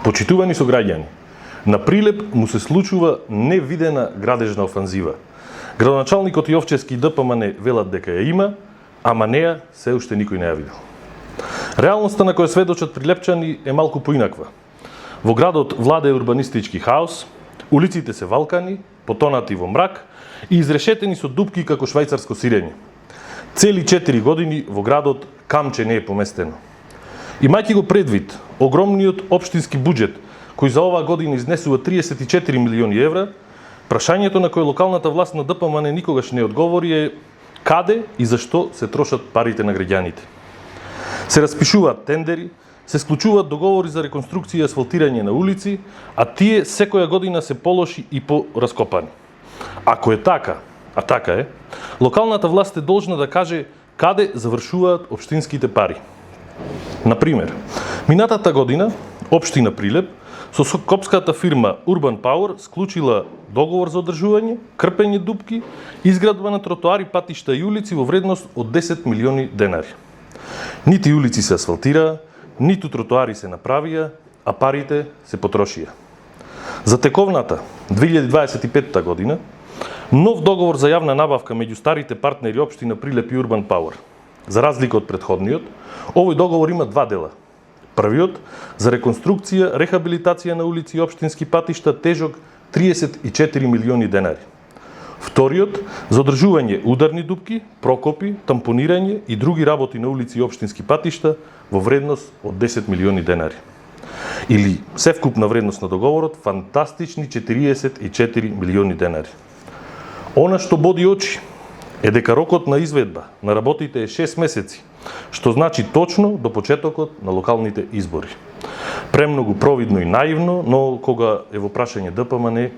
Почитувани сограѓани, на Прилеп му се случува невидена градежна офанзива. Градоначалникот Јовчевски и ДПМН велат дека ја има, ама неа се уште никој не ја видел. Реалноста на која сведочат прилепчани е малку поинаква. Во градот владее урбанистички хаос, улиците се валкани, потонати во мрак и изрешетени со дупки како швајцарско сирење. Цели 4 години во градот камче не е поместено. Имајќи го предвид огромниот општински буџет, кој за оваа година изнесува 34 милиони евра, прашањето на кој локалната власт на ДПМН никогаш не одговори е каде и зашто се трошат парите на граѓаните. Се распишуваат тендери, се склучуваат договори за реконструкција и асфалтирање на улици, а тие секоја година се полоши и пораскопани. Ако е така, а така е, локалната власт е должна да каже каде завршуваат општинските пари. Например, минатата година општина Прилеп со скопската фирма Urban Power склучила договор за одржување, крпење дупки, изградба на тротоари, патишта и улици во вредност од 10 милиони денари. Нити улици се асфалтираа, ниту тротоари се направија, а парите се потрошија. За тековната 2025 година нов договор за јавна набавка меѓу старите партнери општина Прилеп и Urban Power. За разлика од претходниот, овој договор има два дела. Првиот за реконструкција, рехабилитација на улици и општински патишта тежок 34 милиони денари. Вториот за одржување ударни дупки, прокопи, тампонирање и други работи на улици и општински патишта во вредност од 10 милиони денари. Или севкупна вредност на договорот фантастични 44 милиони денари. Она што боди очи е дека рокот на изведба на работите е 6 месеци, што значи точно до почетокот на локалните избори. Премногу провидно и наивно, но кога е во прашање ДПМН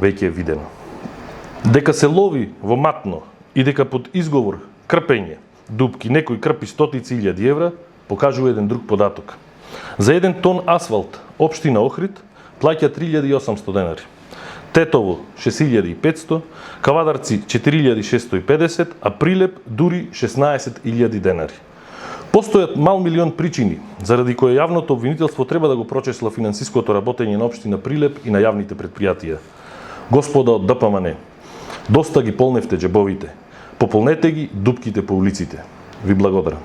веќе е видено. Дека се лови во матно и дека под изговор крпење дупки некој крпи стотици илјади евра, покажува еден друг податок. За еден тон асфалт општина Охрид плаќа 3800 денари. Тетово 6500, Кавадарци 4650, а Прилеп дури 16000 денари. Постојат мал милион причини заради кои јавното обвинителство треба да го прочесла финансиското работење на општина Прилеп и на јавните претпријатија. Господа од ДПМН, доста ги полневте џебовите, пополнете ги дупките по улиците. Ви благодарам.